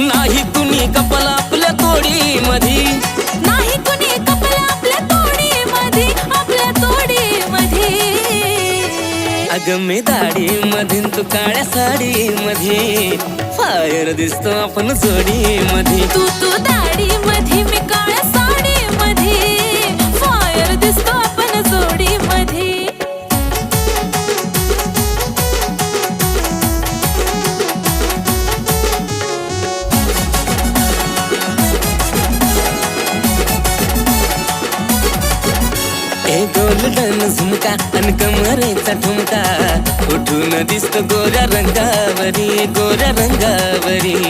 नाही कुणी कपल आपल्या तोडी मधी, नाही कुणी कपल आपल्या तोडी मधी, आपल्या तोडी मधी. अग मी दाढी मधीन तू काळ्या साडी मध्ये, फायर दिसतो आपण जोडी मध्ये. तू दाढी मधी मी काळ्या साडी मध्ये, फायर दिसतो आपण जोडी मध्ये. गोल्डन झुमका आणि कमरेचा ठुमका, उठून दिसतो गोऱ्या रंगावरी, गोऱ्या रंगावरी.